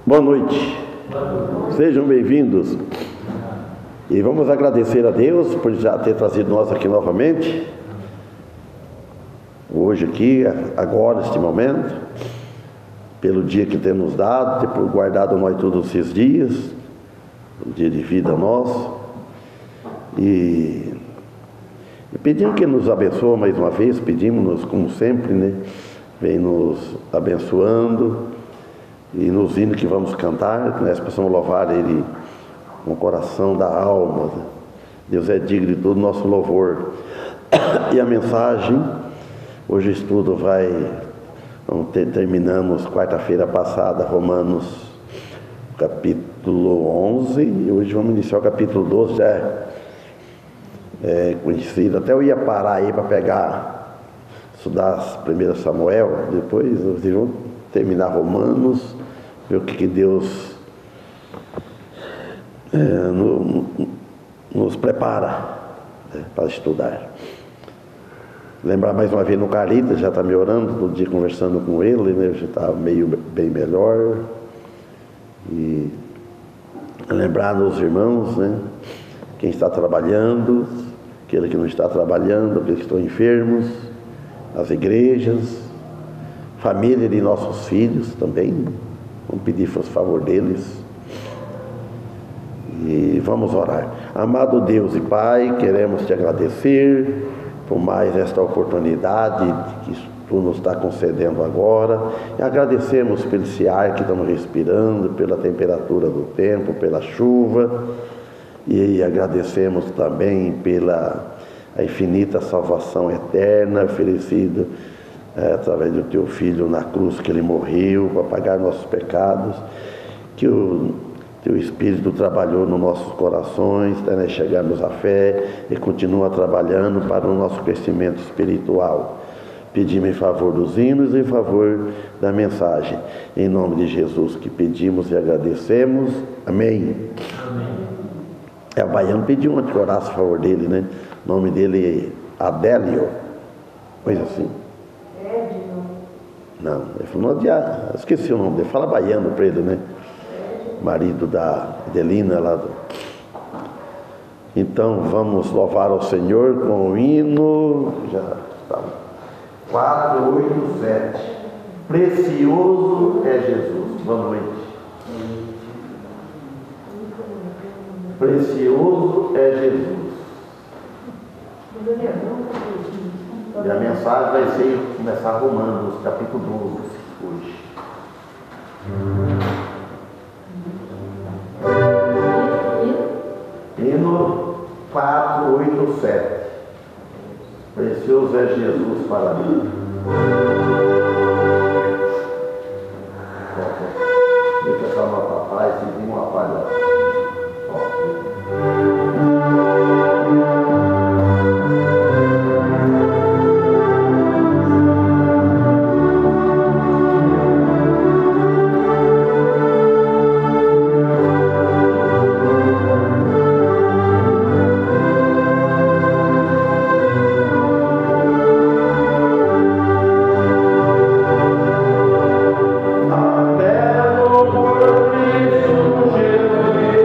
Boa noite, sejam bem-vindos e vamos agradecer a Deus por já ter trazido nós aqui novamente, hoje aqui, agora, neste momento, pelo dia que tem nos dado, ter guardado nós todos esses dias, um dia de vida nosso, e pedimos que nos abençoe mais uma vez, pedimos-nos como sempre, né? Vem nos abençoando, e nos hinos que vamos cantar, que nós possamos louvar Ele com o coração da alma. Deus é digno de todo o nosso louvor. E a mensagem, hoje o estudo terminamos quarta-feira passada, Romanos capítulo 11, e hoje vamos iniciar o capítulo 12, já é conhecido. Até eu ia parar aí para estudar 1 Samuel, depois vocês vão terminar Romanos, ver o que Deus nos prepara, para estudar. Lembrar mais uma vez no Carita, já está me orando, todo dia conversando com ele, né? Já está bem melhor. E lembrar nos irmãos, né? Quem está trabalhando, aquele que não está trabalhando, aqueles que estão enfermos, as igrejas, família de nossos filhos também. Vamos pedir por favor deles. E vamos orar. Amado Deus e Pai, queremos te agradecer por mais esta oportunidade que tu nos está concedendo agora. E agradecemos pelo esse ar que estamos respirando, pela temperatura do tempo, pela chuva. E agradecemos também pela a infinita salvação eterna oferecida através do teu Filho na cruz, que ele morreu para pagar nossos pecados, que o teu Espírito trabalhou nos nossos corações até nós chegarmos à fé e continua trabalhando para o nosso crescimento espiritual. Pedimos em favor dos hinos e em favor da mensagem, em nome de Jesus que pedimos e agradecemos. Amém. Amém. O baiano pediu ontem que orasse a favor dele, né? O nome dele é Adélio, coisa assim. Não, ele falou, esqueci o nome dele, fala baiano para ele, né? Marido da Adelina lá. Então vamos louvar ao Senhor com o hino, já está, 487. Precioso é Jesus. Boa noite. Precioso é Jesus. E a mensagem vai ser começar Romanos, capítulo 12, hoje. Hino 487. Precioso é Jesus para mim. Deixa essa nota atrás, se tem uma falha. Até o por Cristo Jesus.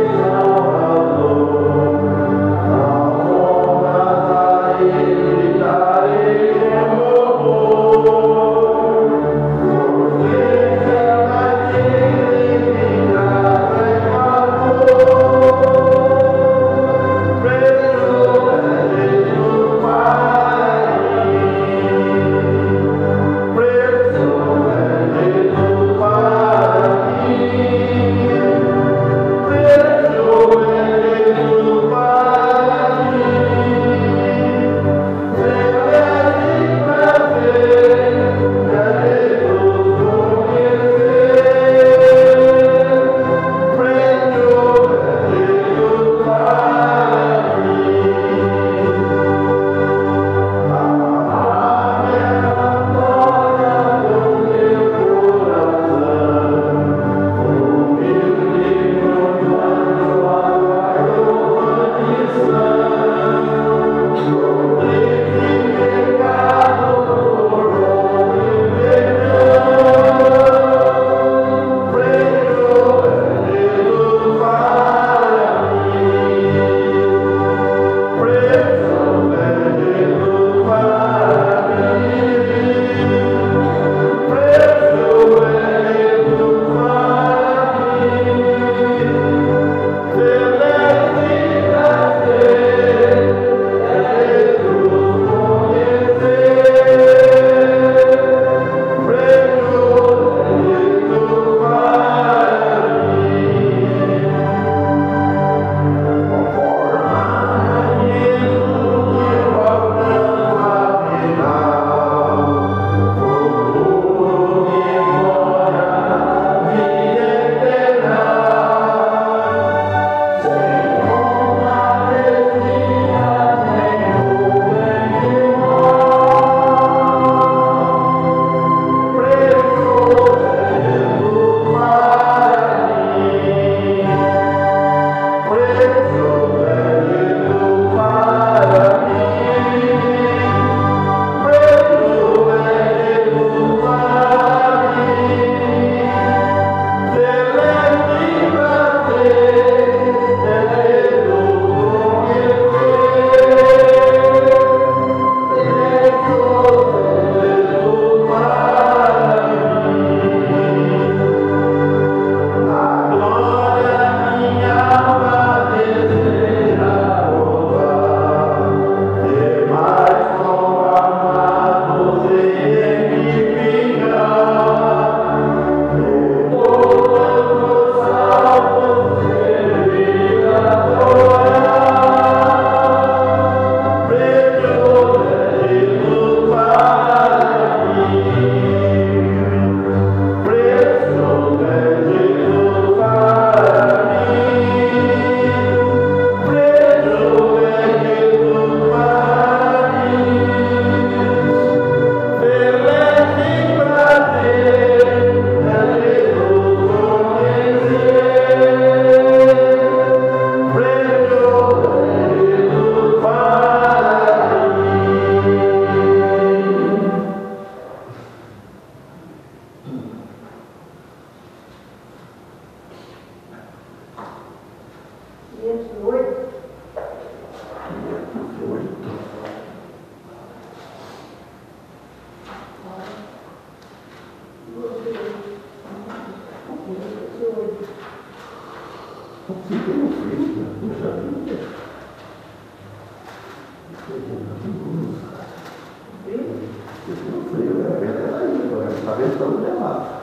Está vendo? Estamos gelados.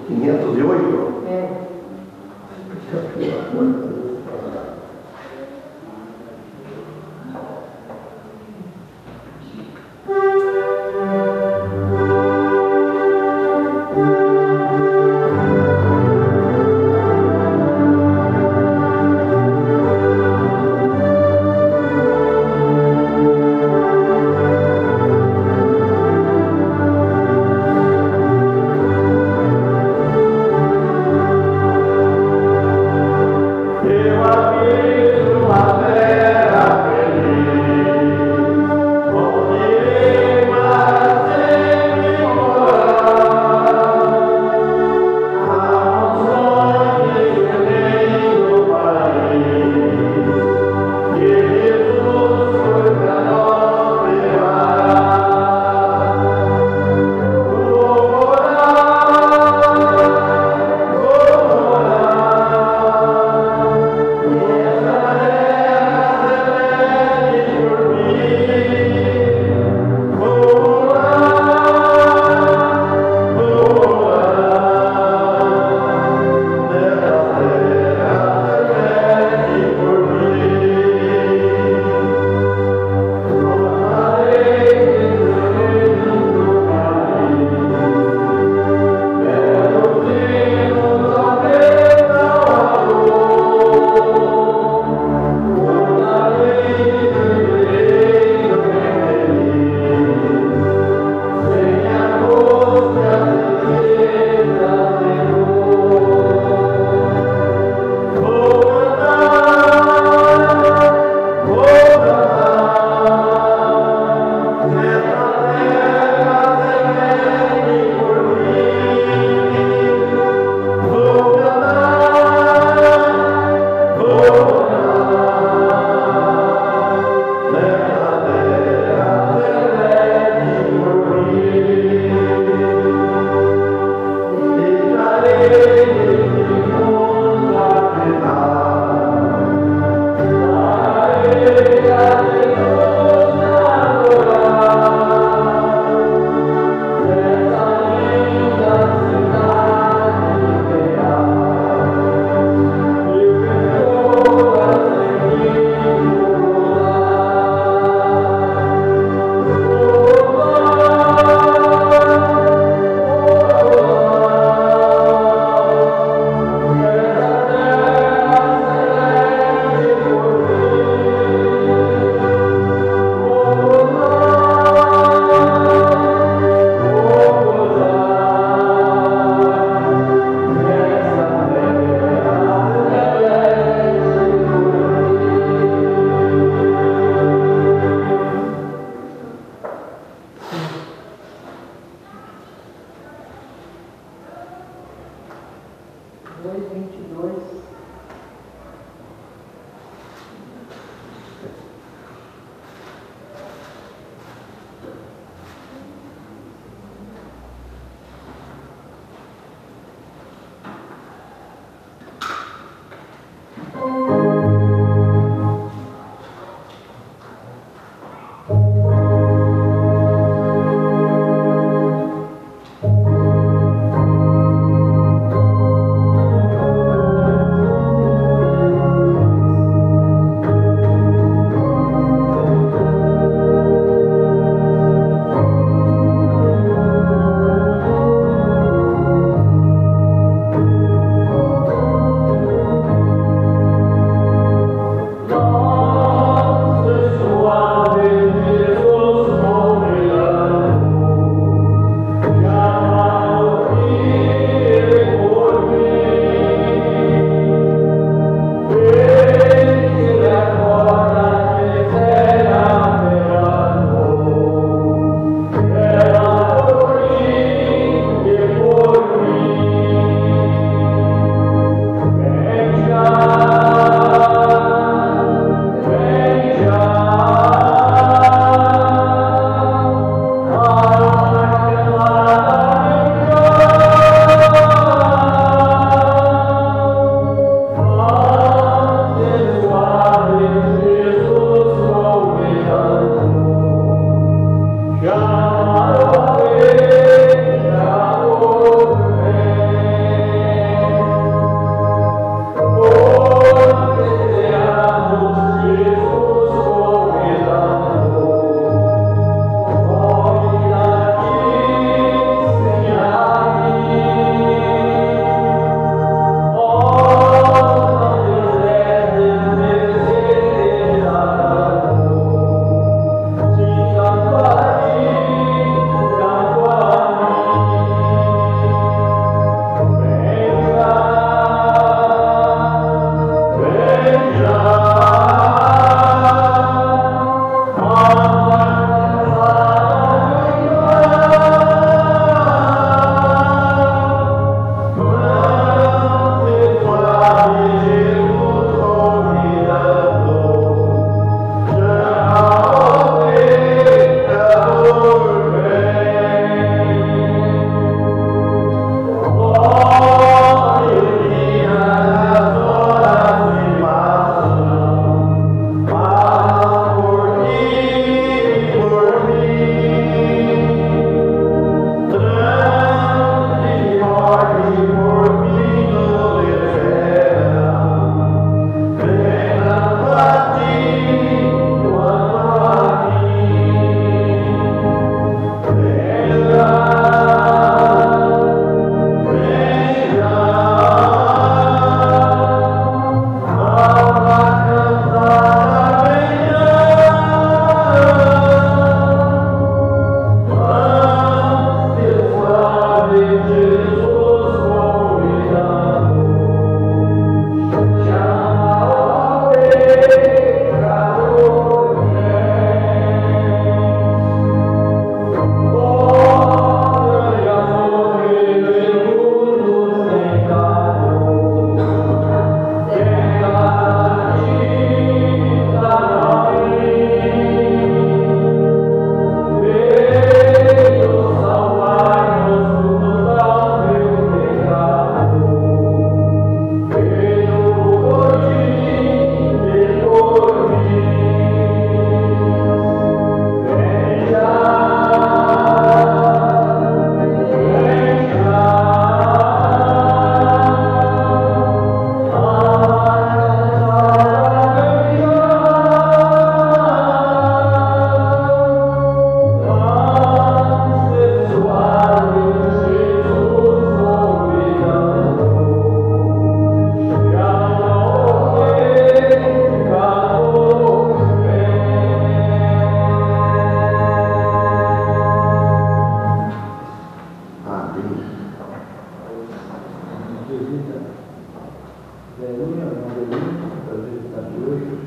508? É.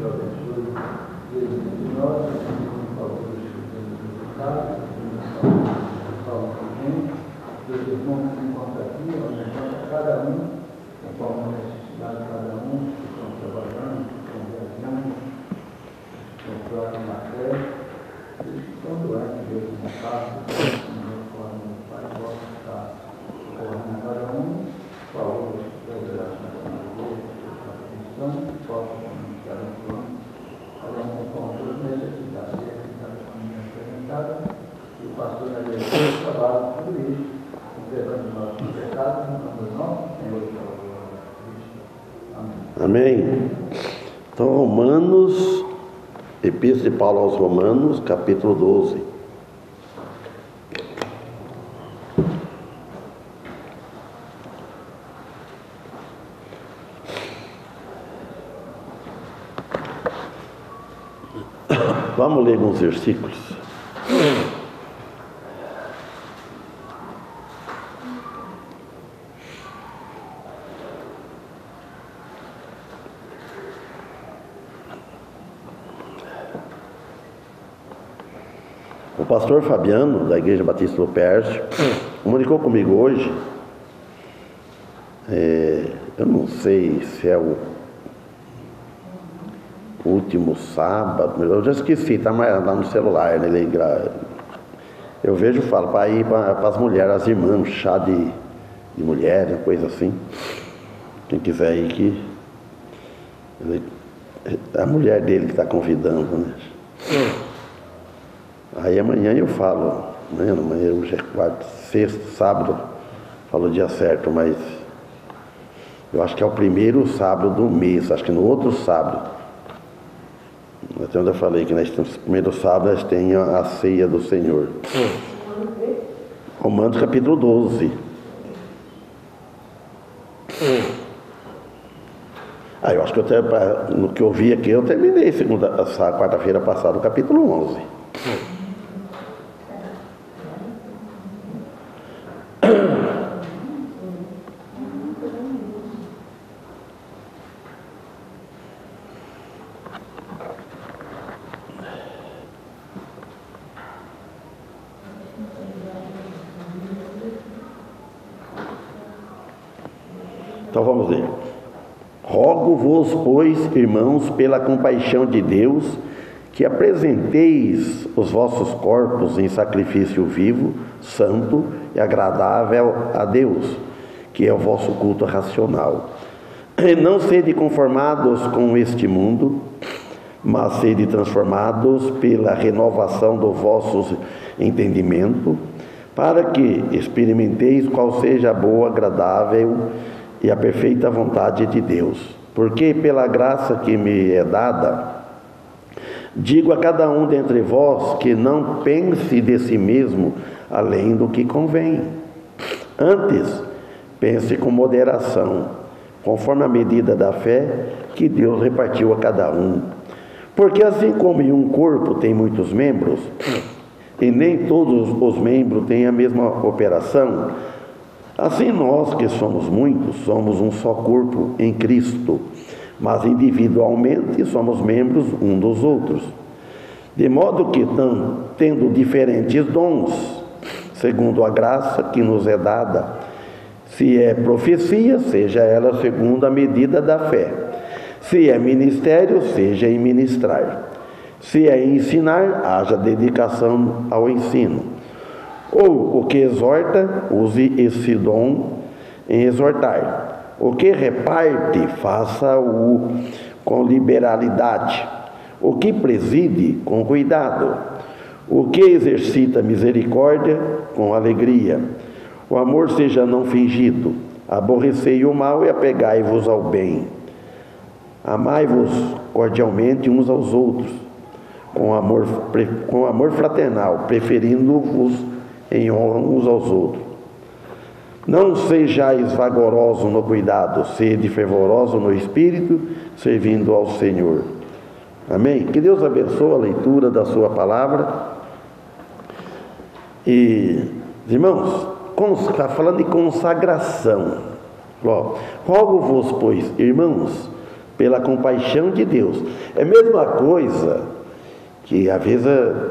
abençoe Deus entre nós, por favor, resultados, salve por gente, Deus irmãos que encontram aqui, onde encontra cada um, conforme a necessidade de cada um, que estão trabalhando, que estão viajando, que estão fora na fé, eles que estão doentes, Deus não passa, não forma do Pai, possa estar socorrendo a cada um, por favor, das graças da igreja, da atenção, que possa comunicar o plano, cada um conforme as necessidades, e aqui cada família apresentada, e o pastor da igreja trabalha com tudo isso, conservando os nossos pecados, no nome do nosso Senhor e Salvador Cristo. Amém. Amém. Então, Romanos, Epístola de Paulo aos Romanos, capítulo 12. Vamos ler alguns versículos. O pastor Fabiano, da Igreja Batista do Pércio, comunicou comigo hoje. Eu não sei se é o último sábado, eu já esqueci, está lá no celular, né? Eu vejo e falo para ir para as mulheres, as irmãs, chá de mulher, coisa assim. Quem quiser ir, que a mulher dele que está convidando, né? Aí amanhã eu falo, amanhã hoje é quarta, sexta, sábado, falo o dia certo, mas eu acho que é o primeiro sábado do mês, acho que no outro sábado. Até onde eu falei que nós temos, primeiro sábado nós temos a ceia do Senhor. Romanos capítulo 12. Eu acho que no que eu vi aqui, eu terminei quarta-feira passada o capítulo 11. Então vamos ler. Rogo-vos, pois, irmãos, pela compaixão de Deus, que apresenteis os vossos corpos em sacrifício vivo, santo e agradável a Deus, que é o vosso culto racional. E não sede conformados com este mundo, mas sede transformados pela renovação do vosso entendimento, para que experimenteis qual seja a boa, agradável e a perfeita vontade de Deus. Porque pela graça que me é dada, digo a cada um dentre vós que não pense de si mesmo além do que convém. Antes, pense com moderação, conforme a medida da fé que Deus repartiu a cada um. Porque assim como em um corpo tem muitos membros, e nem todos os membros têm a mesma operação, assim nós que somos muitos, somos um só corpo em Cristo, mas individualmente somos membros um dos outros. De modo que, tendo diferentes dons, segundo a graça que nos é dada, se é profecia, seja ela segundo a medida da fé. Se é ministério, seja em ministrar. Se é ensinar, haja dedicação ao ensino. Ou o que exorta, use esse dom em exortar. O que reparte, faça-o com liberalidade. O que preside, com cuidado. O que exercita misericórdia, com alegria. O amor seja não fingido. Aborrecei o mal e apegai-vos ao bem. Amai-vos cordialmente uns aos outros, com amor fraternal, preferindo-vos em honra uns aos outros. Não sejais vagarosos no cuidado, sede fervorosos no espírito, servindo ao Senhor. Amém? Que Deus abençoe a leitura da sua palavra. E, irmãos, está falando de consagração. Rogo-vos, pois, irmãos, pela compaixão de Deus. É a mesma coisa que às vezes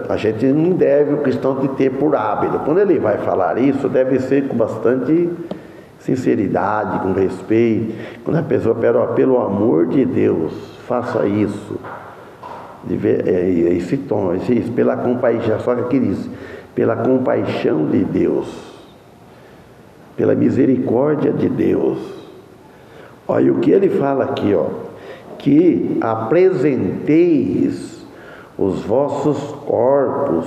a gente não deve, o cristão, de ter por hábito. Quando ele vai falar isso, deve ser com bastante sinceridade, com respeito. Quando a pessoa pede, pelo amor de Deus, faça isso. Esse tom, isso, pela compaixão, só que aqui diz, pela compaixão de Deus, pela misericórdia de Deus. Olha o que ele fala aqui, ó, que apresenteis os vossos corpos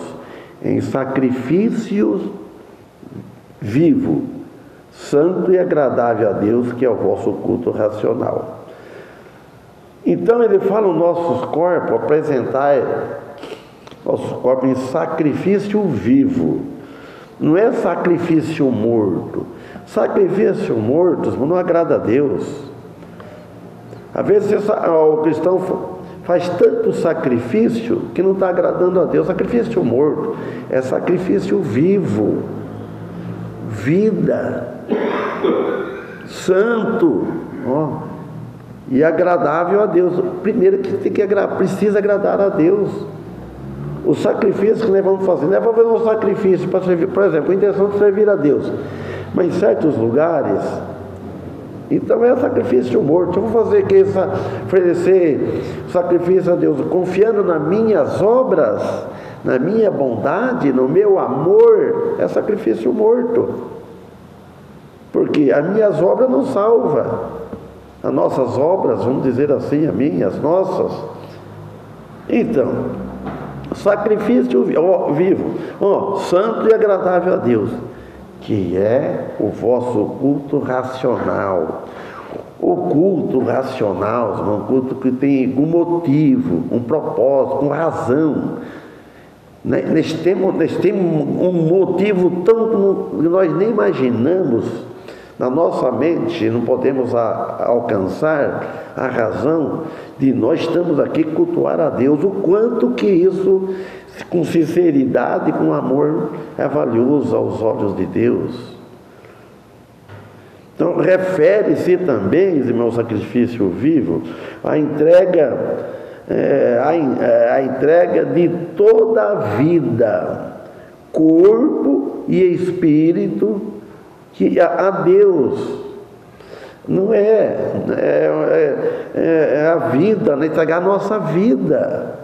em sacrifício vivo, santo e agradável a Deus, que é o vosso culto racional. Então ele fala, os nossos corpos, apresentar nossos corpos em sacrifício vivo. Não é sacrifício morto. Sacrifício morto não agrada a Deus. Às vezes o cristão faz tanto sacrifício que não está agradando a Deus. Sacrifício morto é sacrifício vivo, vida, santo, ó, e agradável a Deus. Primeiro que precisa agradar a Deus. O sacrifício que nós vamos fazer, nós vamos fazer um sacrifício para servir, por exemplo, com a intenção de servir a Deus, mas em certos lugares, então é sacrifício morto. Eu vou fazer que oferecer sacrifício a Deus confiando nas minhas obras, na minha bondade, no meu amor, é sacrifício morto, porque as minhas obras não salvam. As nossas obras, vamos dizer assim, as nossas. Então, sacrifício vivo, santo e agradável a Deus, que é o vosso culto racional. O culto racional é um culto que tem um motivo, um propósito, uma razão. Nós temos um motivo tão que nós nem imaginamos. Na nossa mente não podemos alcançar a razão de nós estamos aqui cultuar a Deus. O quanto que isso, com sinceridade, com amor, é valioso aos olhos de Deus. Então, refere-se também, irmão, sacrifício vivo, a entrega de toda a vida, corpo e espírito, que a Deus. Não é a vida, entregar a nossa vida,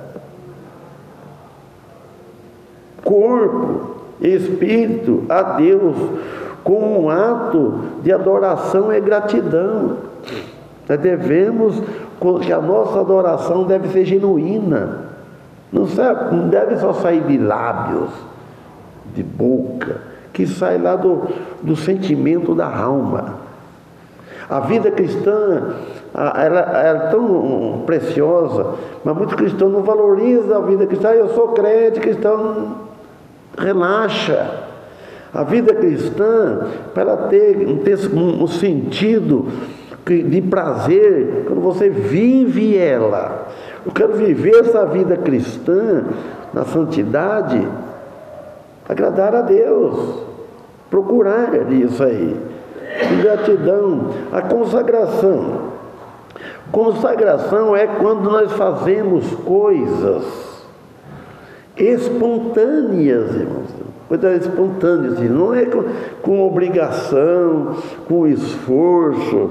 corpo, espírito a Deus, com um ato de adoração e gratidão. Nós devemos, que a nossa adoração deve ser genuína, não deve só sair de lábios, de boca, que sai lá do sentimento da alma. A vida cristã, ela é tão preciosa, mas muitos cristãos não valorizam a vida cristã. Eu sou crente, cristão, relaxa. A vida cristã, para ela ter um sentido de prazer, quando você vive ela. Eu quero viver essa vida cristã na santidade, agradar a Deus, procurar isso aí. Gratidão, a consagração. Consagração é quando nós fazemos coisas espontâneas, irmãos. Coisas espontâneas, não é com obrigação, com esforço.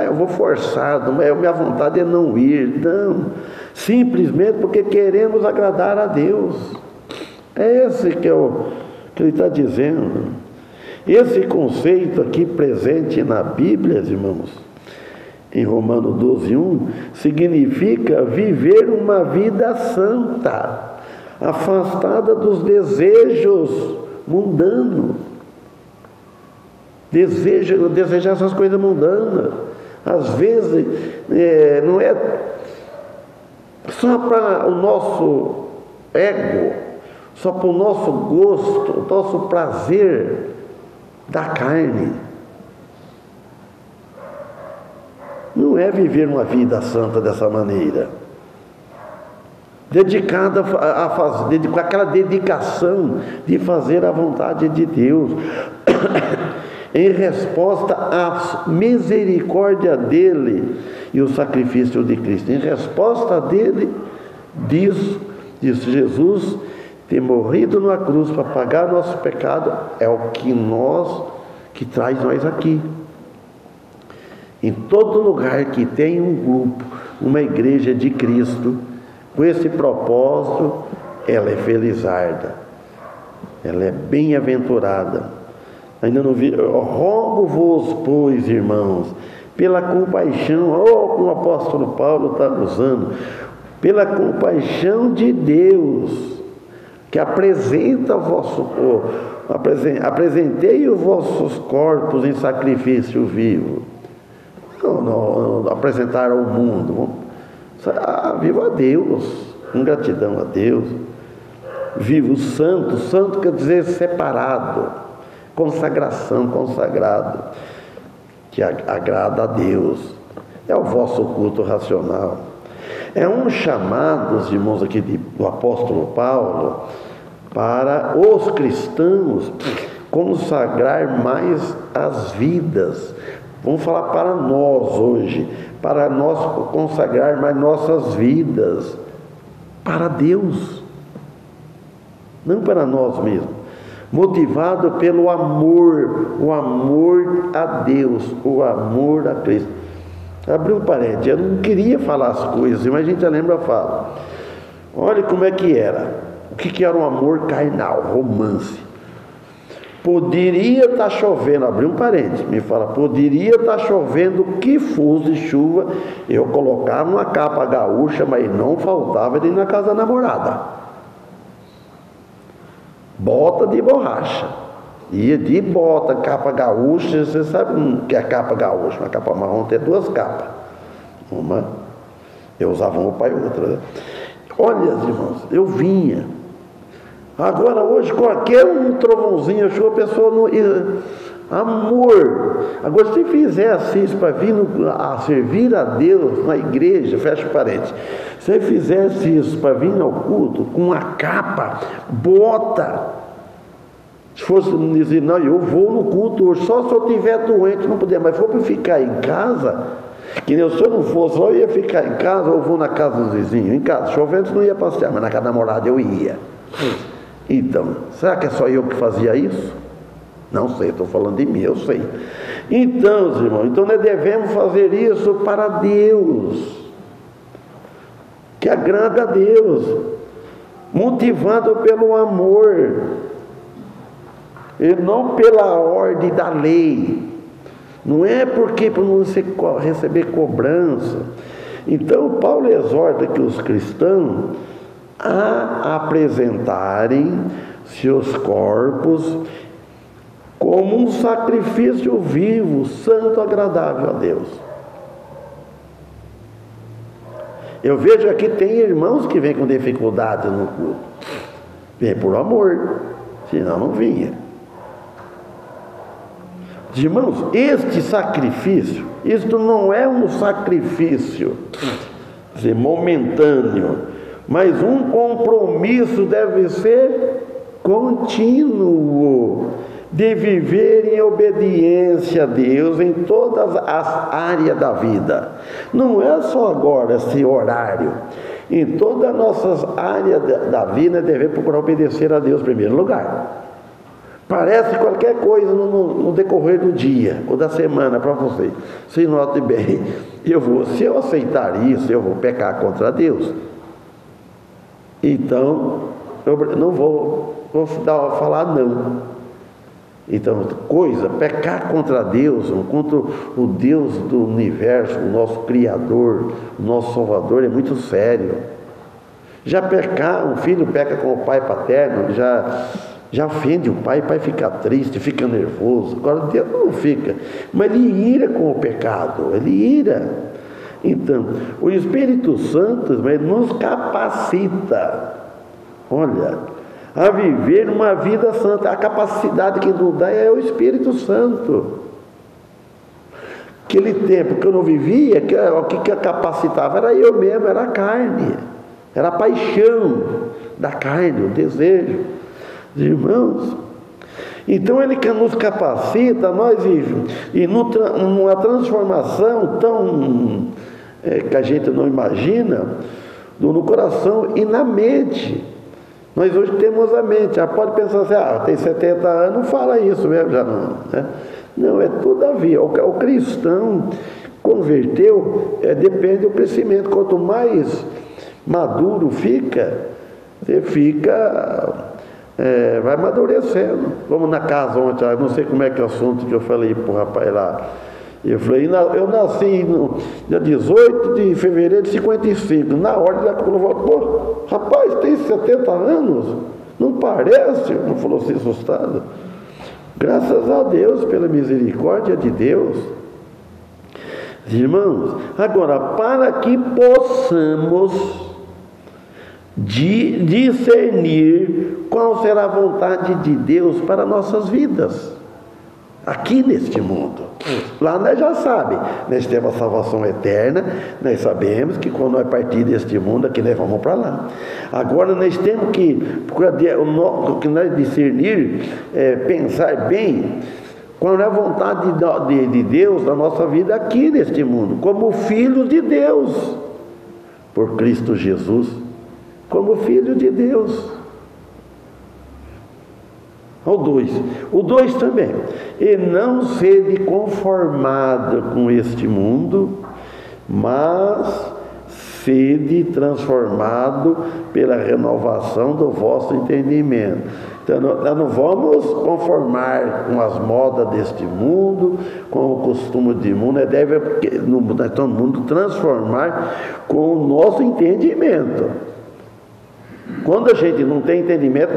Eu vou forçado, mas minha vontade é não ir. Não, simplesmente porque queremos agradar a Deus. É esse que ele está dizendo. Esse conceito aqui presente na Bíblia, irmãos, em Romanos 12:1, significa viver uma vida santa, afastada dos desejos mundanos. Desejar essas coisas mundanas. Às vezes, não é só para o nosso ego, só para o nosso gosto, o nosso prazer da carne. Não é viver uma vida santa dessa maneira, dedicada a fazer, com aquela dedicação de fazer a vontade de Deus, em resposta à misericórdia dele e o sacrifício de Cristo. Em resposta dele, diz Jesus, ter morrido na cruz para pagar nosso pecado é o que traz nós aqui. Em todo lugar que tem um grupo, uma igreja de Cristo, com esse propósito, ela é felizarda, ela é bem-aventurada. Ainda não vi, rogo-vos, pois, irmãos, pela compaixão, como o apóstolo Paulo está usando, pela compaixão de Deus, que apresentei os vossos corpos em sacrifício vivo. Não apresentar ao mundo. Vivo a Deus, em gratidão a Deus. Vivo santo, santo quer dizer separado, consagração, consagrado, que agrada a Deus. É o vosso culto racional. É um chamado, os irmãos aqui do apóstolo Paulo, para os cristãos consagrar mais as vidas. Vamos falar para nós hoje, para nós consagrar mais nossas vidas para Deus, não para nós mesmos, motivado pelo amor, o amor a Deus, o amor a Cristo. Abriu um parênteses, eu não queria falar as coisas, mas a gente já lembra, fala. Olha como é que era. O que era um amor carnal, romance? Poderia estar chovendo, abriu um parênteses, me fala, poderia estar chovendo que fosse chuva, eu colocava uma capa gaúcha, mas não faltava de ir na casa da namorada. Bota de borracha. Ia de bota, capa gaúcha, você sabe o que é capa gaúcha? Uma capa marrom tem duas capas. Uma, eu usava uma para outra. Né? Olha, irmãos, eu vinha. Agora, hoje, qualquer um trovãozinho, a pessoa não ia. Amor. Agora, se fizesse isso para vir a servir a Deus na igreja, fecha o parênteses. Se fizesse isso para vir ao culto com uma capa, bota. Se fosse dizer, não, eu vou no culto hoje, só se eu estiver doente, não podia, mas for para ficar em casa, que nem se eu não fosse, eu ia ficar em casa, ou vou na casa dos vizinhos, em casa, chovendo eu não ia passear, mas na casa da namorada eu ia. Então, será que é só eu que fazia isso? Não sei, estou falando de mim, eu sei. Então, irmãos, nós devemos fazer isso para Deus, que agrada a Deus, motivado pelo amor, e não pela ordem da lei. Não é porque para não receber cobrança. Então, Paulo exorta que os cristãos a apresentarem seus corpos como um sacrifício vivo, santo, agradável a Deus. Eu vejo aqui tem irmãos que vêm com dificuldade no culto. Vem por amor, senão não vinha. Irmãos, este sacrifício, isto não é um sacrifício momentâneo, mas um compromisso deve ser contínuo, de viver em obediência a Deus em todas as áreas da vida. Não é só agora esse horário. Em todas as nossas áreas da vida devemos procurar obedecer a Deus em primeiro lugar. Parece qualquer coisa no decorrer do dia ou da semana para você. Se note bem, se eu aceitar isso, eu vou pecar contra Deus. Então, eu não vou falar não. Então, pecar contra Deus, contra o Deus do universo, o nosso Criador, o nosso Salvador, é muito sério. Já pecar, um filho peca com o pai paterno, já ofende o pai fica triste, fica nervoso. Agora Deus não fica, mas ele ira com o pecado, ele ira. Então, o Espírito Santo nos capacita, olha, a viver uma vida santa. A capacidade que nos dá é o Espírito Santo. Aquele tempo que eu não vivia, o que capacitava era eu mesmo, era a carne, era a paixão da carne, o desejo. Irmãos, então ele que nos capacita, nós e numa transformação tão que a gente não imagina, no coração e na mente. Nós hoje temos a mente, já pode pensar assim, tem 70 anos, não fala isso mesmo, já não. Né? Não, é todavia. O cristão converteu, depende do crescimento. Quanto mais maduro fica, você vai amadurecendo. Vamos na casa ontem, não sei como é que é o assunto que eu falei para o rapaz lá. Eu falei, eu nasci no dia 18 de fevereiro de 55, na ordem da coluna. Pô, rapaz, tem 70 anos? Não parece? Não falou assim, assustado. Graças a Deus, pela misericórdia de Deus. Irmãos, agora, para que possamos discernir qual será a vontade de Deus para nossas vidas, aqui neste mundo. Lá nós já sabemos, nós temos a salvação eterna, nós sabemos que quando nós partir deste mundo, aqui nós vamos para lá. Agora nós temos que nós discernir, pensar bem, qual é a vontade de Deus na nossa vida aqui neste mundo, como filho de Deus, por Cristo Jesus, como filho de Deus. O 2 também. E não sede conformado com este mundo, mas sede transformado pela renovação do vosso entendimento. Então, nós não vamos conformar com as modas deste mundo, com o costume do mundo, nós estamos no mundo transformar com o nosso entendimento. Quando a gente não tem entendimento,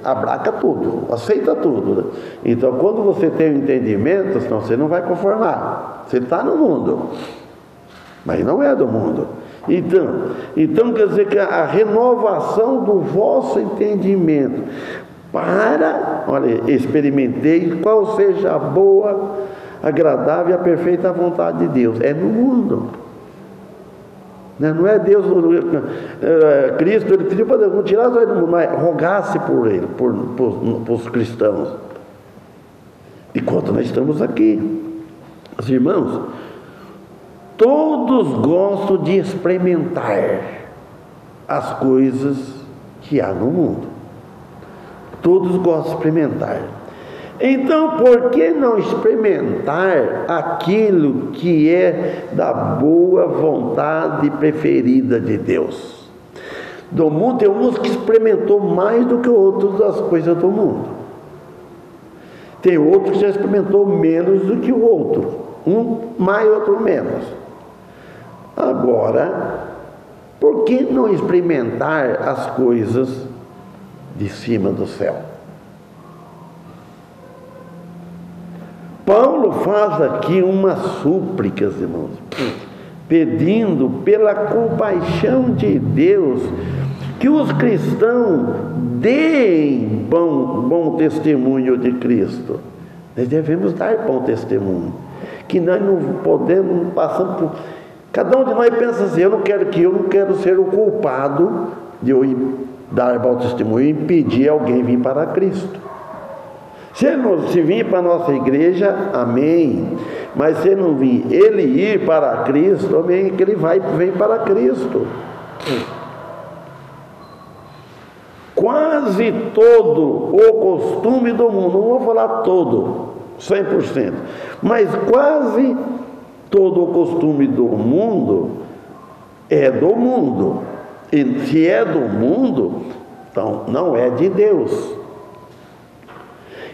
abraca tudo, aceita tudo. Né? Então, quando você tem um entendimento, senão você não vai conformar. Você está no mundo, mas não é do mundo. Então quer dizer que a renovação do vosso entendimento experimentei qual seja a boa, agradável e a perfeita vontade de Deus. É no mundo. Não é Deus, Cristo, ele pediu para Deus não tirar as do mundo, mas rogasse por ele, por os cristãos. Enquanto nós estamos aqui, os irmãos, todos gostam de experimentar as coisas que há no mundo. Todos gostam de experimentar. Então, por que não experimentar aquilo que é da boa vontade preferida de Deus? Do mundo tem uns que experimentou mais do que outros das coisas do mundo. Tem outro que já experimentou menos do que o outro. Um mais, outro menos. Agora, por que não experimentar as coisas de cima do céu? Paulo faz aqui umas súplicas, irmãos, pedindo pela compaixão de Deus que os cristãos deem bom testemunho de Cristo. Nós devemos dar bom testemunho, que nós não podemos passar por... Cada um de nós pensa assim, eu não quero ser o culpado de eu dar bom testemunho e impedir alguém vir para Cristo. Se vir para a nossa igreja, amém. Mas se não vir, ele ir para Cristo, amém, que ele vem para Cristo. Quase todo o costume do mundo, não vou falar todo, 100%, mas quase todo o costume do mundo é do mundo. E se é do mundo, então não é de Deus.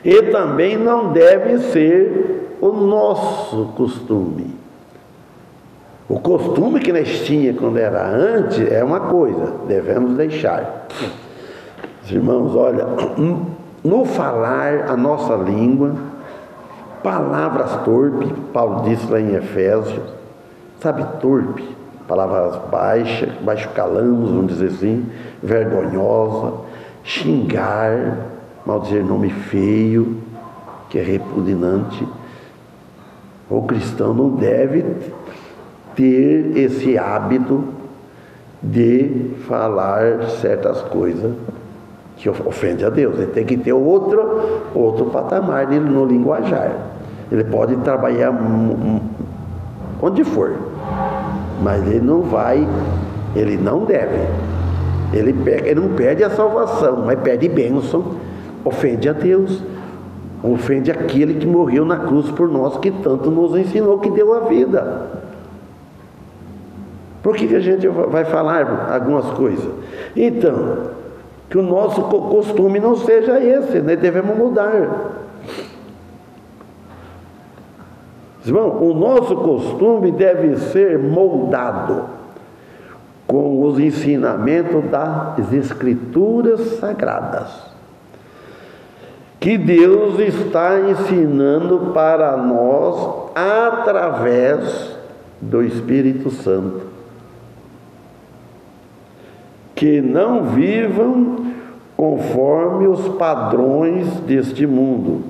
E também não deve ser o nosso costume. O costume que nós tínhamos quando era antes é uma coisa, devemos deixar. Irmãos, olha, no falar a nossa língua, palavras torpes, Paulo disse lá em Efésios, sabe, torpe, palavras baixas, baixo calamos, vamos dizer assim, vergonhosa, xingar, maldizer nome feio, que é repugnante. O cristão não deve ter esse hábito de falar certas coisas que ofende a Deus. Ele tem que ter outro patamar no linguajar. Ele pode trabalhar onde for, Mas ele não vai, ele não deve. Ele não perde a salvação, mas perde bênção, ofende a Deus, ofende aquele que morreu na cruz por nós, que tanto nos ensinou, que deu a vida. Por que a gente vai falar algumas coisas? Então, que o nosso costume não seja esse, nós devemos mudar. Irmão, o nosso costume deve ser moldado com os ensinamentos das Escrituras Sagradas, que Deus está ensinando para nós através do Espírito Santo. Que não vivam conforme os padrões deste mundo,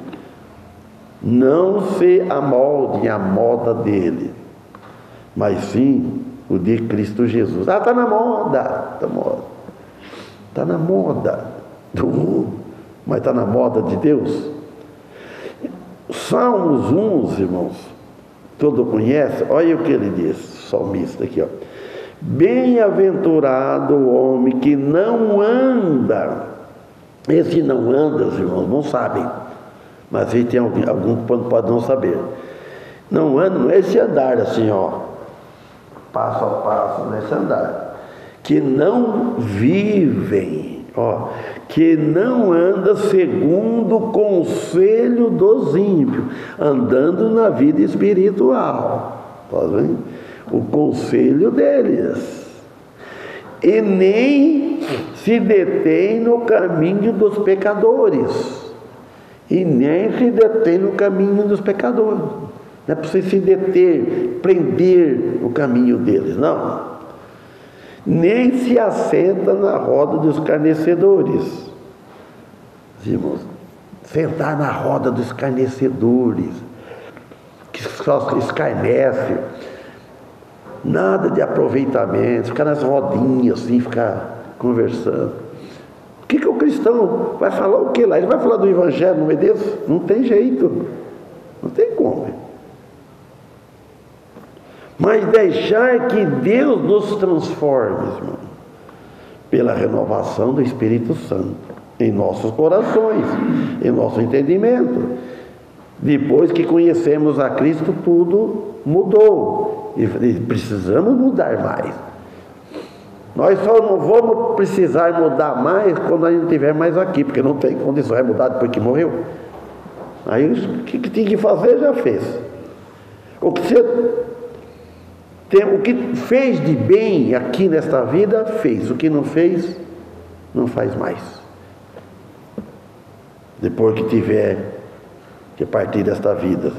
não se amoldem à moda dele, mas sim o de Cristo Jesus. Está na moda, está na moda do mundo, mas está na moda de Deus. Salmos 1, irmãos, todo conhece, olha o que ele diz, salmista aqui, ó. Bem-aventurado o homem que não anda. Esse não anda, os irmãos não sabem, mas aí tem algum que pode não saber. Não anda, não é esse andar assim, ó, passo a passo, não é esse andar. Que não vivem, ó, que não anda segundo o conselho dos ímpios, andando na vida espiritual, tá vendo? O conselho deles, e nem se detém no caminho dos pecadores, e nem se detém no caminho dos pecadores. Não é para você se deter, prender o caminho deles, não. Nem se assenta na roda dos escarnecedores. Irmãos, sentar na roda dos escarnecedores, que só escarnece, nada de aproveitamento, ficar nas rodinhas assim, ficar conversando. O que o cristão vai falar o que lá? Ele vai falar do evangelho no meio desse? Não tem jeito, não tem como. Mas deixar que Deus nos transforme, irmão, pela renovação do Espírito Santo em nossos corações, em nosso entendimento. Depois que conhecemos a Cristo, tudo mudou e precisamos mudar mais. Nós só não vamos precisar mudar mais quando a gente não estiver mais aqui, porque não tem condição, vai mudar depois que morreu. Aí o que tinha que fazer, já fez. O que fez de bem aqui nesta vida, fez. O que não fez, não faz mais. Depois que tiver que partir desta vida.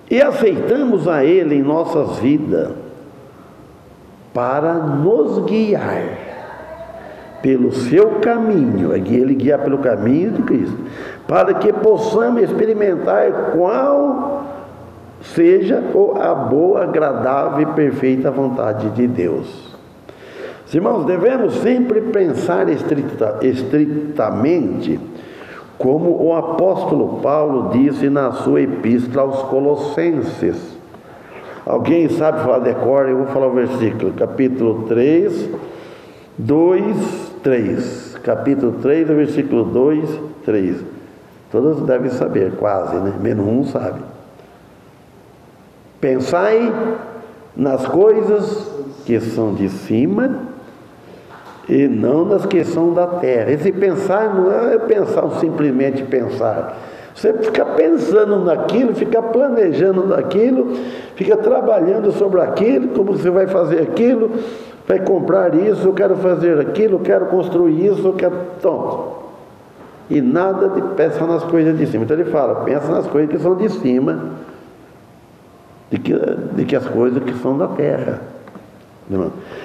E aceitamos a Ele em nossas vidas para nos guiar pelo seu caminho. Ele guia pelo caminho de Cristo, para que possamos experimentar qual seja a boa, agradável e perfeita vontade de Deus. Irmãos, devemos sempre pensar estritamente como o apóstolo Paulo disse na sua epístola aos Colossenses. Alguém sabe falar de cor? Eu vou falar o versículo, capítulo 3, 2, 3. Capítulo 3, versículo 2, 3. Todos devem saber, quase, né? Menos um sabe. Pensai nas coisas que são de cima e não nas que são da terra. Esse pensar não é pensar simplesmente pensar. Você fica pensando naquilo, fica planejando naquilo, fica trabalhando sobre aquilo, como você vai fazer aquilo, vai comprar isso, eu quero fazer aquilo, eu quero construir isso, eu quero... Então, e nada de pensar nas coisas de cima. Então ele fala, pensa nas coisas que são de cima, de que as coisas que são da terra.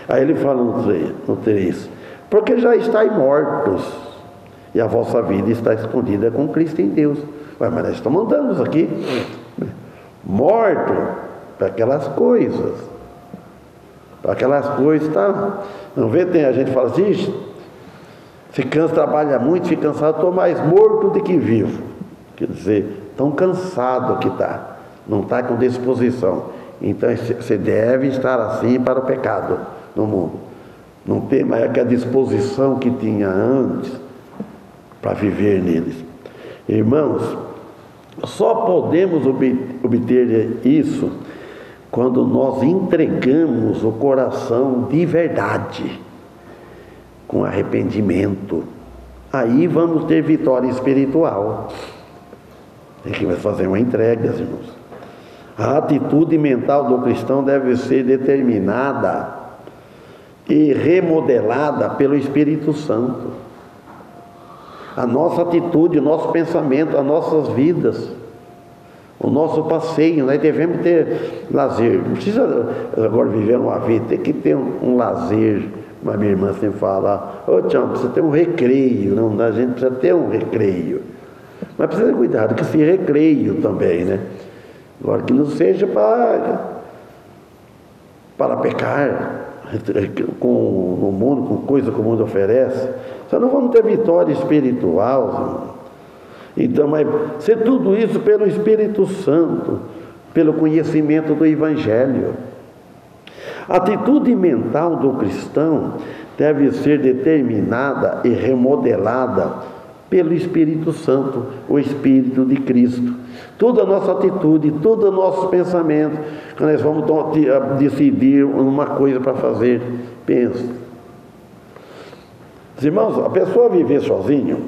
Aí ele fala no 3, porque já estáis mortos, e a vossa vida está escondida com Cristo em Deus. Ué, mas nós estamos andando aqui, morto para aquelas coisas. Para aquelas coisas, tá? Não vê, tem a gente fala assim, se cansa, trabalha muito, fica cansado, estou mais morto do que vivo. Quer dizer, tão cansado que está, não está com disposição. Então você deve estar assim para o pecado no mundo. Não tem mais aquela disposição que tinha antes para viver neles. Irmãos, só podemos obter isso quando nós entregamos o coração de verdade, com arrependimento. Aí vamos ter vitória espiritual. Tem que fazer uma entrega, irmãos. A atitude mental do cristão deve ser determinada e remodelada pelo Espírito Santo. A nossa atitude, o nosso pensamento, as nossas vidas, o nosso passeio, nós devemos ter lazer. Não precisa agora viver uma vida, tem que ter um lazer. Mas minha irmã sempre fala, Tião, precisa ter um recreio. Não, a gente precisa ter um recreio. Mas precisa ter cuidado com esse recreio também, né? Agora que não seja para pecar no mundo, com coisa que o mundo oferece. Só não vamos ter vitória espiritual. Então, mas ser tudo isso pelo Espírito Santo, pelo conhecimento do Evangelho. A atitude mental do cristão deve ser determinada e remodelada pelo Espírito Santo, o Espírito de Cristo. Toda a nossa atitude, todo o nosso pensamento, quando nós vamos decidir uma coisa para fazer, pensa. Irmãos, a pessoa viver sozinho,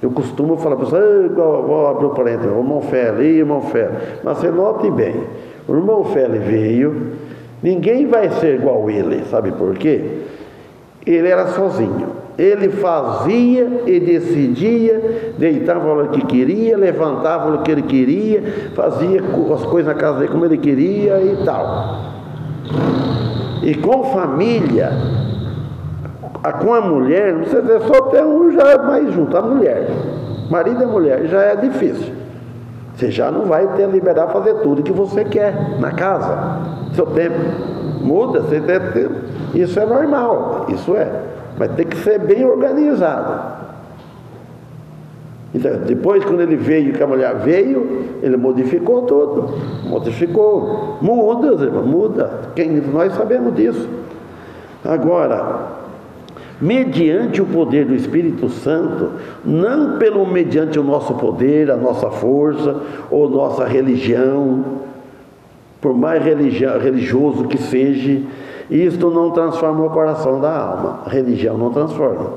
eu costumo falar para você, vou abrir o parênteses, o irmão Félix, irmão Félix. Mas você note bem, o irmão Félix veio, ninguém vai ser igual ele, sabe por quê? Ele era sozinho. Ele fazia e decidia, deitava a hora que queria, levantava a hora que ele queria, fazia as coisas na casa dele como ele queria e tal. E com família, com a mulher, não precisa dizer só ter um já mais junto, a mulher. Marido e mulher já é difícil. Você já não vai ter a liberdade de fazer tudo que você quer na casa. Seu tempo muda, você tem tempo. Isso é normal, isso é. Mas tem que ser bem organizado. Então, depois, quando ele veio, que a mulher veio, ele modificou tudo. Modificou. Muda, irmão, muda. Nós sabemos disso. Agora, mediante o poder do Espírito Santo, não mediante o nosso poder, a nossa força, ou nossa religião, por mais religioso que seja, isto não transforma o coração da alma. A religião não transforma,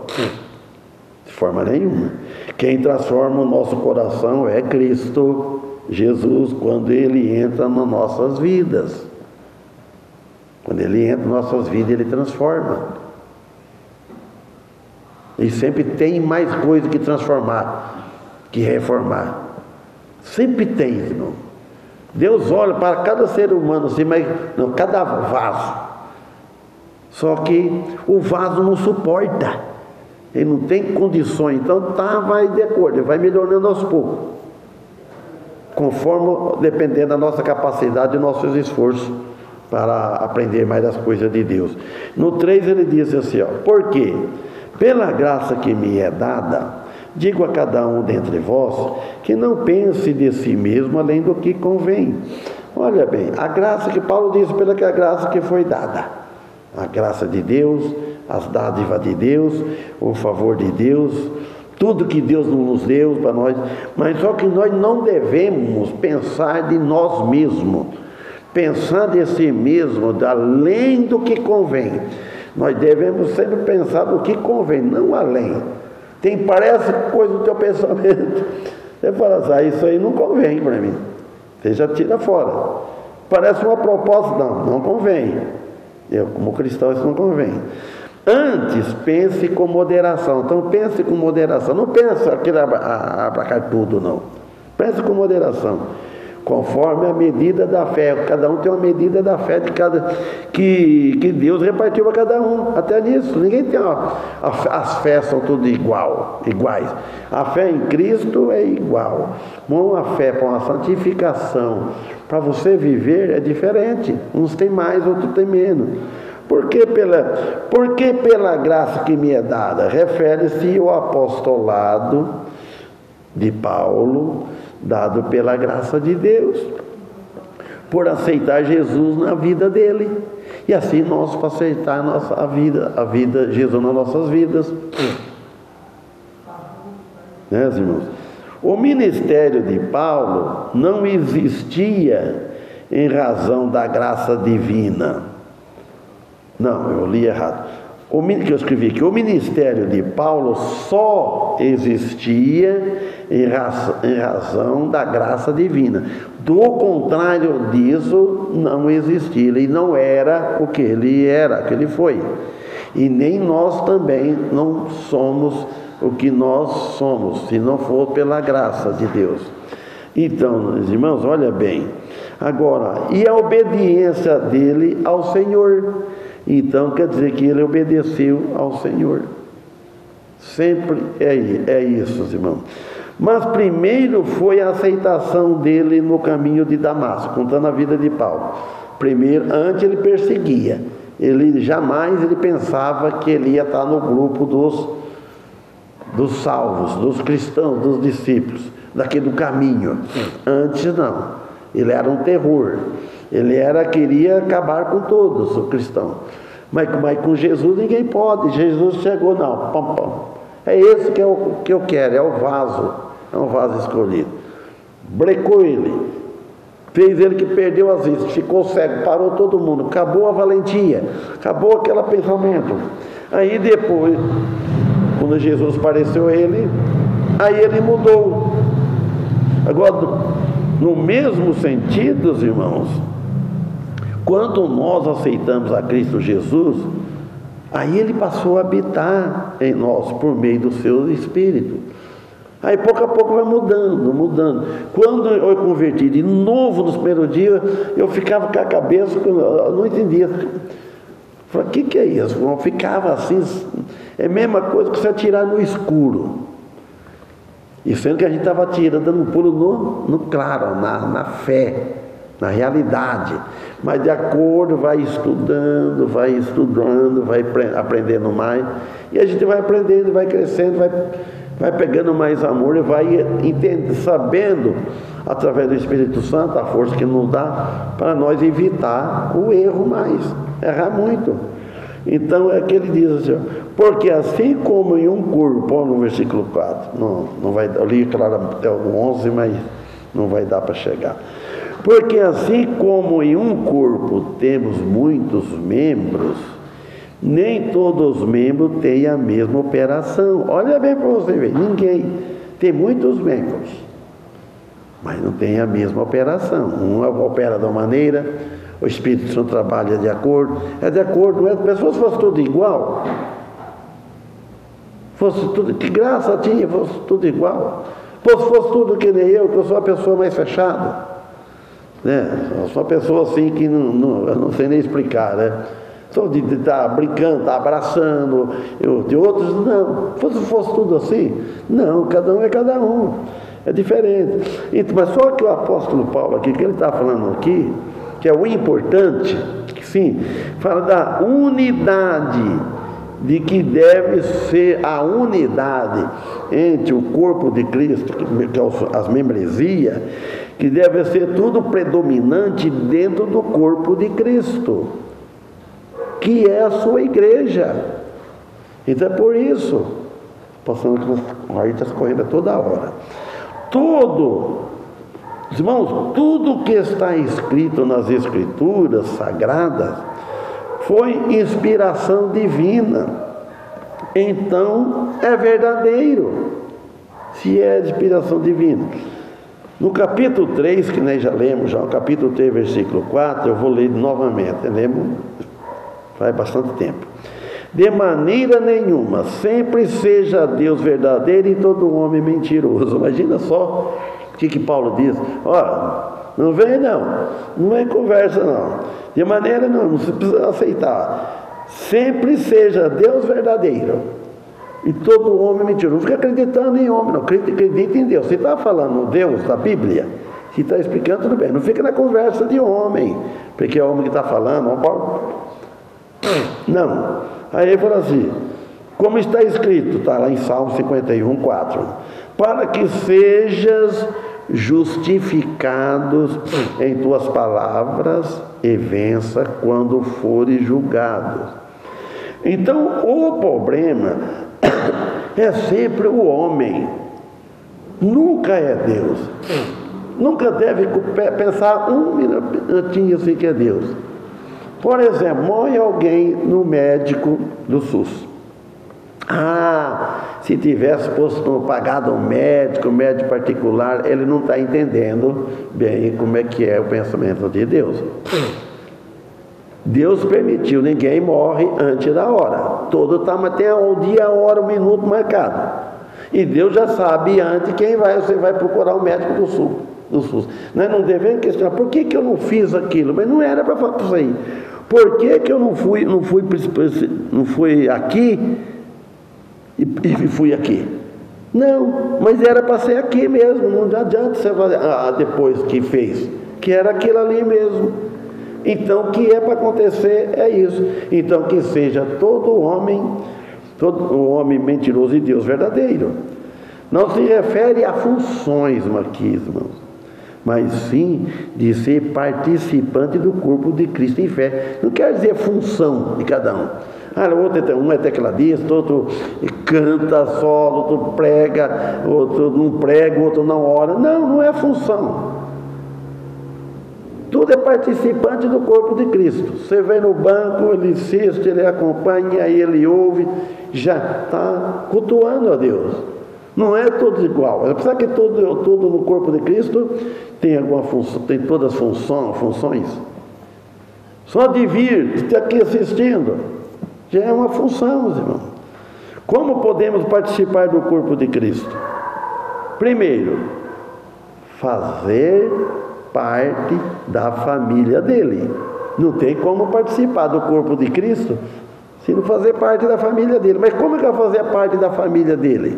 de forma nenhuma. Quem transforma o nosso coração é Cristo Jesus, quando Ele entra nas nossas vidas. Quando Ele entra nas nossas vidas, Ele transforma. E sempre tem mais coisa que transformar, que reformar. Sempre tem, irmão. Deus olha para cada ser humano assim, mas não, cada vaso. Só que o vaso não suporta. Ele não tem condições. Então vai de acordo, vai melhorando aos poucos. Conforme, dependendo da nossa capacidade e nossos esforços para aprender mais das coisas de Deus. No 3 ele diz assim, porque pela graça que me é dada, digo a cada um dentre vós, que não pense de si mesmo além do que convém. Olha bem, a graça que Paulo diz, pela que a graça que foi dada. A graça de Deus, as dádivas de Deus, o favor de Deus, tudo que Deus nos deu para nós. Mas só que nós não devemos pensar de nós mesmos. Pensar de si mesmo, além do que convém. Nós devemos sempre pensar do que convém, não além. Parece coisa do teu pensamento. Você fala assim, isso aí não convém para mim. Você já tira fora. Parece uma proposta, não convém. Eu, como cristão, isso não convém. Antes, pense com moderação. Então, pense com moderação. Não pense aquilo abracar tudo, não. Pense com moderação. Conforme a medida da fé. Cada um tem uma medida da fé que Deus repartiu para cada um. Até nisso. Ninguém tem as fés são tudo iguais. A fé em Cristo é igual. Uma fé para uma santificação, para você viver, é diferente. Uns têm mais, outros têm menos. Porque pela graça que me é dada, refere-se ao apostolado de Paulo, dado pela graça de Deus. por aceitar Jesus na vida dele. E assim nós para aceitar a vida Jesus nas nossas vidas. Né, irmãos? O ministério de Paulo não existia em razão da graça divina. Não, eu li errado. Que eu escrevi aqui, o ministério de Paulo só existia em razão da graça divina. Do contrário disso, não existia. Ele não era o que ele era, o que ele foi. E nem nós também não somos o que nós somos, se não for pela graça de Deus. Então, meus irmãos, olha bem. Agora, e a obediência dele ao Senhor? Então, quer dizer que ele obedeceu ao Senhor. Sempre é isso, irmãos. Mas primeiro foi a aceitação dele no caminho de Damasco, contando a vida de Paulo. Primeiro, antes ele perseguia. Ele jamais pensava que ele ia estar no grupo dos salvos, dos cristãos, dos discípulos, do caminho. Antes não. Ele era um terror. Ele queria acabar com todos, o cristão. Mas com Jesus ninguém pode. Jesus chegou, não, pam, pam. É esse que eu quero, é o vaso escolhido. Brecou ele, fez ele que perdeu as vistas, ficou cego, parou todo mundo, acabou a valentia, acabou aquele pensamento. Aí depois, quando Jesus apareceu a ele, aí ele mudou. Agora, no mesmo sentido, irmãos, quando nós aceitamos a Cristo Jesus, aí ele passou a habitar em nós por meio do seu Espírito. Aí pouco a pouco vai mudando. Quando eu converti de novo nos primeiros dias, eu ficava com a cabeça, eu não entendia. Eu falei, o que é isso? Eu ficava assim, é a mesma coisa que você atirar no escuro. E sendo que a gente estava atirando, dando um pulo no claro, na fé, na realidade. Mas de acordo, vai estudando, vai aprendendo mais. E a gente vai aprendendo, vai crescendo, vai pegando mais amor e vai sabendo, através do Espírito Santo, a força que nos dá, para nós evitar o erro errar muito. Então é que ele diz assim, porque assim como em um corpo, no versículo 4, não vai, eu li claro até o 11, mas não vai dar para chegar. Porque assim como em um corpo temos muitos membros, nem todos os membros têm a mesma operação. Olha bem para você ver, ninguém tem muitos membros, mas não tem a mesma operação. Um opera de uma maneira, o Espírito Santo trabalha de acordo, mas se fosse tudo igual, que graça tinha, fosse tudo igual, fosse tudo que nem eu, que eu sou uma pessoa mais fechada, né? Eu sou uma pessoa assim que eu não sei nem explicar, né? Só de estar brincando, estar abraçando, de outros não. Fosse tudo assim, não, cada um é cada um, é diferente. Mas só que o apóstolo Paulo aqui, que ele está falando aqui, que é o importante, que sim, fala da unidade, de que deve ser a unidade entre o corpo de Cristo, que é as membresias, que deve ser tudo predominante dentro do corpo de Cristo, que é a sua igreja. Então é por isso, passando que o raio está correndo toda hora. Irmãos, tudo que está escrito nas Escrituras Sagradas foi inspiração divina. Então é verdadeiro, se é inspiração divina. No capítulo 3, que nós já lemos, no capítulo 3, versículo 4, eu vou ler novamente, lembro, faz bastante tempo. De maneira nenhuma, sempre seja Deus verdadeiro e todo homem mentiroso. Imagina só o que Paulo diz. Não vem conversa não. De maneira não se precisa aceitar. Sempre seja Deus verdadeiro e todo homem mentiroso. Não fica acreditando em homem, não. Acredita em Deus. Se está falando Deus da Bíblia, se está explicando, tudo bem. Não fica na conversa de homem, porque é o homem que está falando. Não. Aí ele fala assim, como está escrito, está lá em Salmo 51, 4. Para que sejas justificados em tuas palavras, e vença quando fores julgados. Então, o problema é sempre o homem, nunca é Deus. Nunca deve pensar um minutinho assim que é Deus. Por exemplo, morre alguém no médico do SUS. Se tivesse pagado um médico particular, ele não está entendendo bem como é que é o pensamento de Deus. Deus permitiu, ninguém morre antes da hora. Mas tem o dia, a hora, o minuto marcado. E Deus já sabe antes você vai procurar um médico do SUS. Nós não devemos questionar, por que eu não fiz aquilo? Mas não era para fazer isso aí. Por que eu não fui aqui e fui aqui? Não, mas era para ser aqui mesmo. Não adianta você fazer depois que fez, que era aquilo ali mesmo. Então, o que é para acontecer é isso. Então, que seja todo homem mentiroso e Deus verdadeiro. Não se refere a funções aqui, irmãos, mas sim de ser participante do corpo de Cristo em fé. Não quer dizer função de cada um. Um é tecladista, outro canta solo, outro prega, outro não prega, outro não ora. Não é função. Tudo é participante do corpo de Cristo. Você vem no banco, ele assiste, ele acompanha, aí ele ouve, já está cultuando a Deus. Não é todos igual. Apesar que todo no corpo de Cristo tem alguma função, tem todas as funções. Só de vir, estar aqui assistindo, já é uma função, irmão. Como podemos participar do corpo de Cristo? Primeiro, fazer parte da família dele. Não tem como participar do corpo de Cristo se não fazer parte da família dele. Mas como é que vai fazer parte da família dele?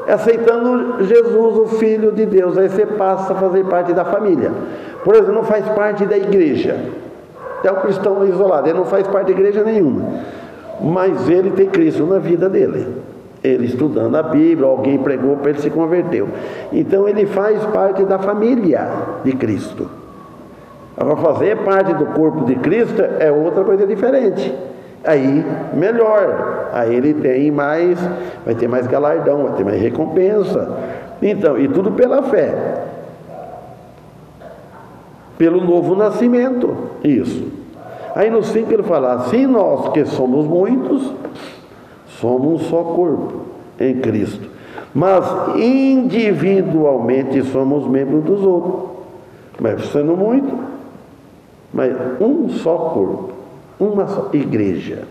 Aceitando Jesus, o Filho de Deus. Aí você passa a fazer parte da família. Por exemplo, não faz parte da igreja. É um cristão isolado, ele não faz parte de igreja nenhuma, mas ele tem Cristo na vida dele. Ele estudando a Bíblia, alguém pregou para ele, se converteu. Então ele faz parte da família de Cristo. Agora, fazer parte do corpo de Cristo é outra coisa diferente. Aí, melhor. Aí ele vai ter mais galardão, vai ter mais recompensa. Então, e tudo pela fé. Pelo novo nascimento. Isso. Aí no 5 ele fala, assim nós que somos muitos, somos um só corpo em Cristo, mas individualmente somos membros dos outros. Mas sendo muito, mas um só corpo, uma só igreja.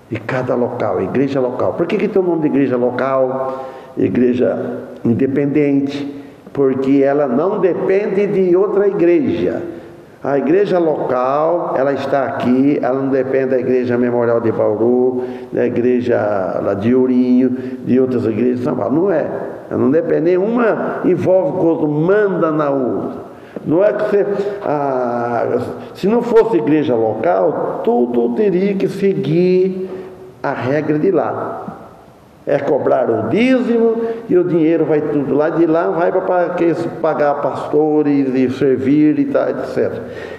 E cada local, igreja local. Por que tem o nome de igreja local? Igreja independente. Porque ela não depende de outra igreja. A igreja local, ela está aqui, ela não depende da igreja memorial de Bauru, da igreja lá de Ourinho, de outras igrejas de São Paulo. Não é. Ela não depende, nenhuma envolve com o outro, manda na outra. Não é que você... se não fosse igreja local, tudo teria que seguir a regra de lá. É cobrar o dízimo e o dinheiro vai tudo lá, de lá vai para pagar pastores e servir e tal, etc.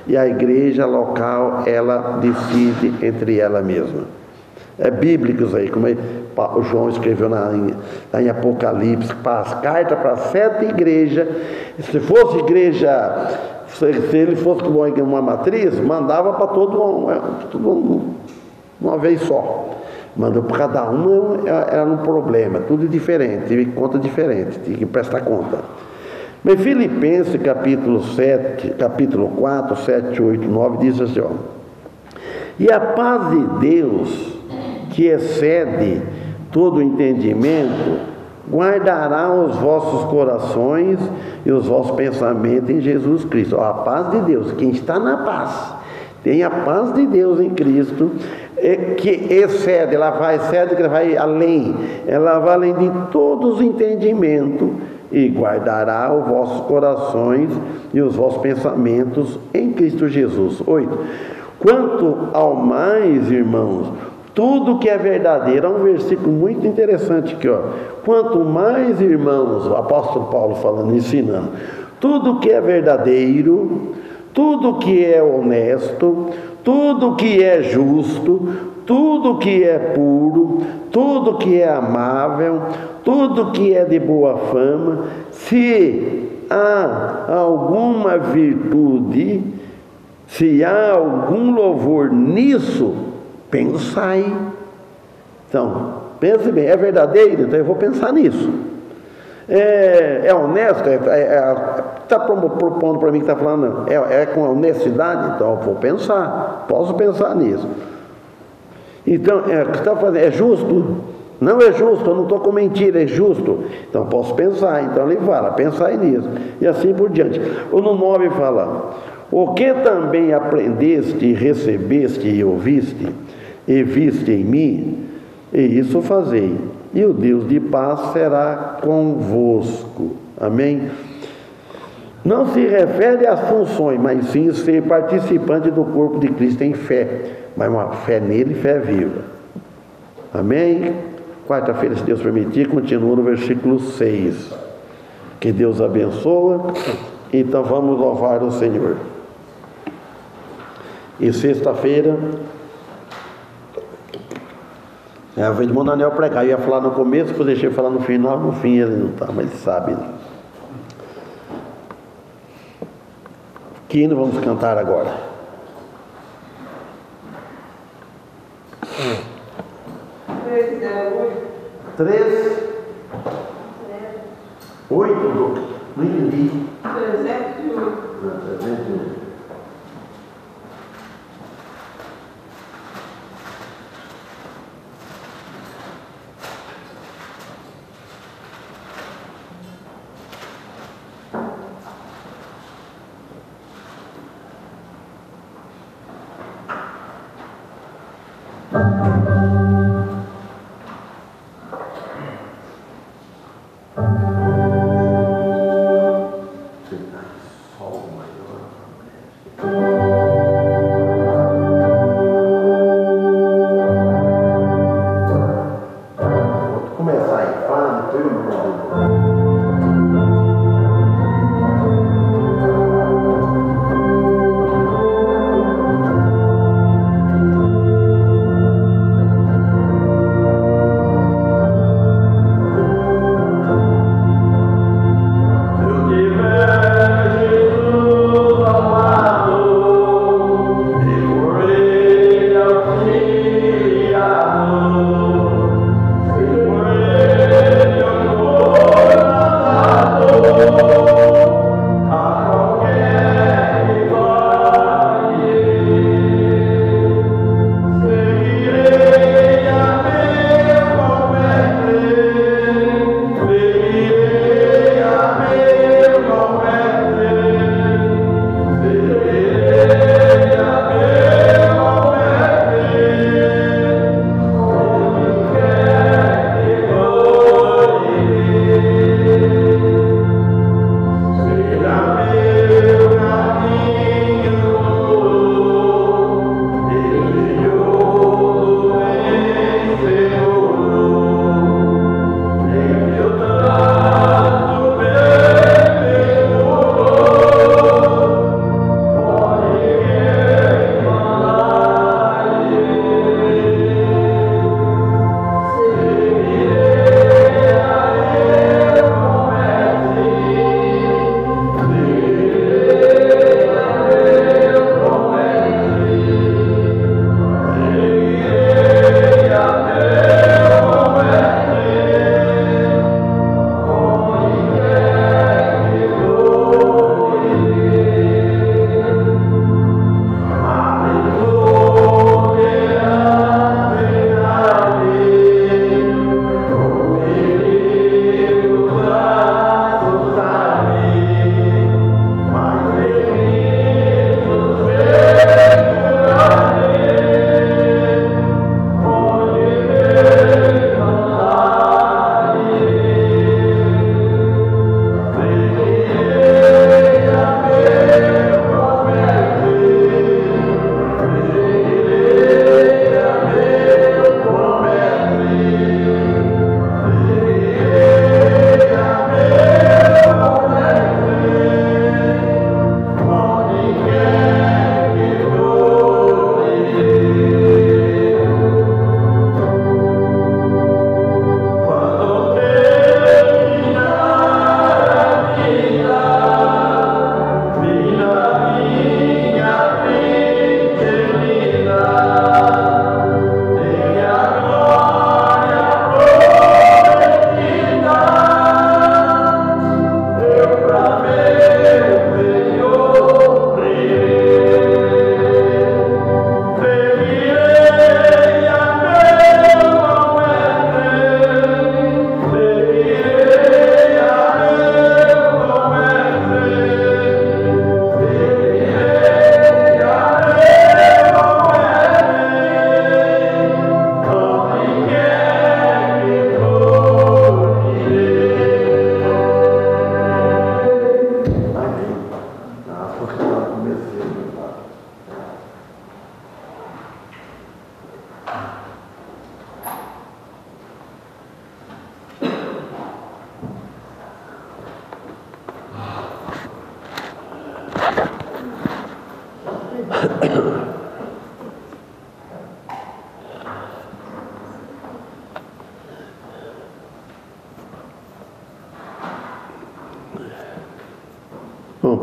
E a igreja local, ela decide entre ela mesma. É bíblico isso aí, como o João escreveu lá em Apocalipse, as cartas para 7 igrejas. Se fosse igreja, se ele fosse uma matriz, mandava para todo uma vez só. Mandou para cada uma, era um problema, tudo diferente, tive conta diferente, tinha que prestar conta. Mas Filipenses capítulo 4, 7, 8, 9, diz assim, ó, e a paz de Deus, que excede todo entendimento, guardará os vossos corações e os vossos pensamentos em Jesus Cristo. Ó, a paz de Deus, quem está na paz, tem a paz de Deus em Cristo, que excede, ela vai além, ela vai além de todos os entendimentos, e guardará os vossos corações e os vossos pensamentos em Cristo Jesus. 8. Quanto ao mais, irmãos, Tudo que é verdadeiro. É um versículo muito interessante aqui, ó. Quanto mais, irmãos, o apóstolo Paulo falando, ensinando, tudo que é verdadeiro, tudo que é honesto, tudo que é justo, tudo que é puro, tudo que é amável, tudo que é de boa fama, se há alguma virtude, se há algum louvor nisso, pensai. Então, pense bem, é verdadeiro? Então eu vou pensar nisso. É honesto? Está propondo para mim que está falando, não. É com honestidade? Então eu vou pensar, posso pensar nisso. Então, o que está fazendo? É justo? Não é justo, eu não estou com mentira, é justo. Então posso pensar. Então ele fala, pensai nisso. E assim por diante. O no 9 fala: o que também aprendeste, recebeste e ouviste, e viste em mim, e isso fazei, e o Deus de paz será convosco. Amém? Não se refere às funções, mas sim ser participante do corpo de Cristo em fé, mas uma fé nele, fé viva. Amém? Quarta-feira, se Deus permitir, continua no versículo 6. Que Deus abençoa. Então vamos louvar o Senhor. E sexta-feira, o irmão Daniel pregar. Eu ia falar no começo, eu deixei falar no final. No fim ele não está, mas ele sabe. Que hino vamos cantar agora? 3, 8, não entendi. 308. 308.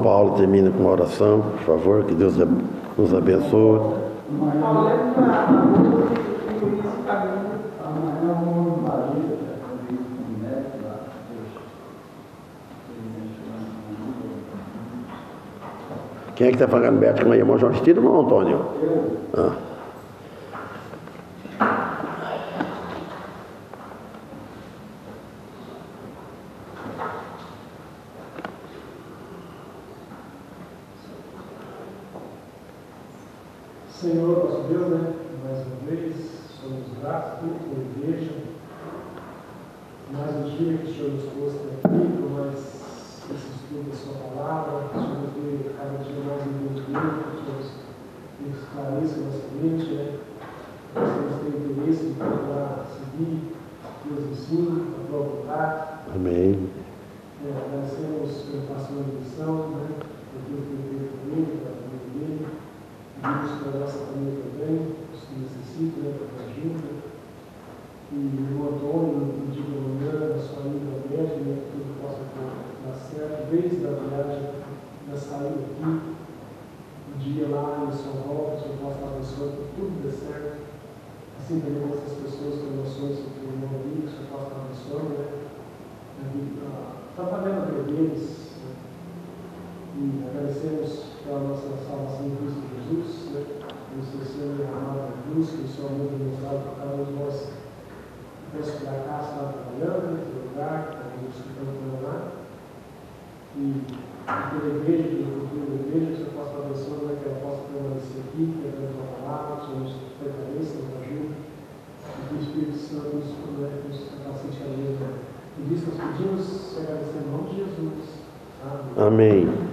Paulo termina com uma oração, por favor, que Deus nos abençoe. Quem é que está falando Beto com a irmã João Estilo, irmão Antônio? Ah. Senhor, nosso Deus, mais uma vez, somos gratos pela igreja, mais um dia que o Senhor nos trouxe aqui, por mais esse estudo da sua palavra, que o Senhor nos dê cada dia mais entendimento, que o Senhor nos esclareça a nossa mente, que nós temos interesse em procurar seguir Deus ensina, a tua vontade. Amém. Agradecemos pela pastor da missão, por tudo que ele fez por ele, pela família dele. Pedimos para a nossa família também, os que necessitam, para a ajuda. E o Antônio, no dia de amanhã, a sua ida ao médico, que tudo possa dar certo, desde a viagem, da saída aqui, o dia lá em São Paulo, que o Senhor possa abençoar, que tudo dê certo. Assim também essas pessoas com emoções que o irmão ali, que o Senhor possa abençoar, está fazendo a vida deles. E agradecemos pela nossa salvação em Cristo Jesus, pelo seu Senhor derramado na cruz, que o Senhor amor demonstrado por cada um de nós. Peço que a casa está trabalhando, no lugar, que estamos escutando trabalhar. E pela igreja, pelo futuro da igreja, que o Senhor possa abençoar, que ela possa permanecer aqui, que a tua palavra, que o Senhor nos fortaleça, nos ajude, e que o Espírito Santo nos capacite a ler. E disso nós pedimos, agradecendo em nome de Jesus. Amém. Amém.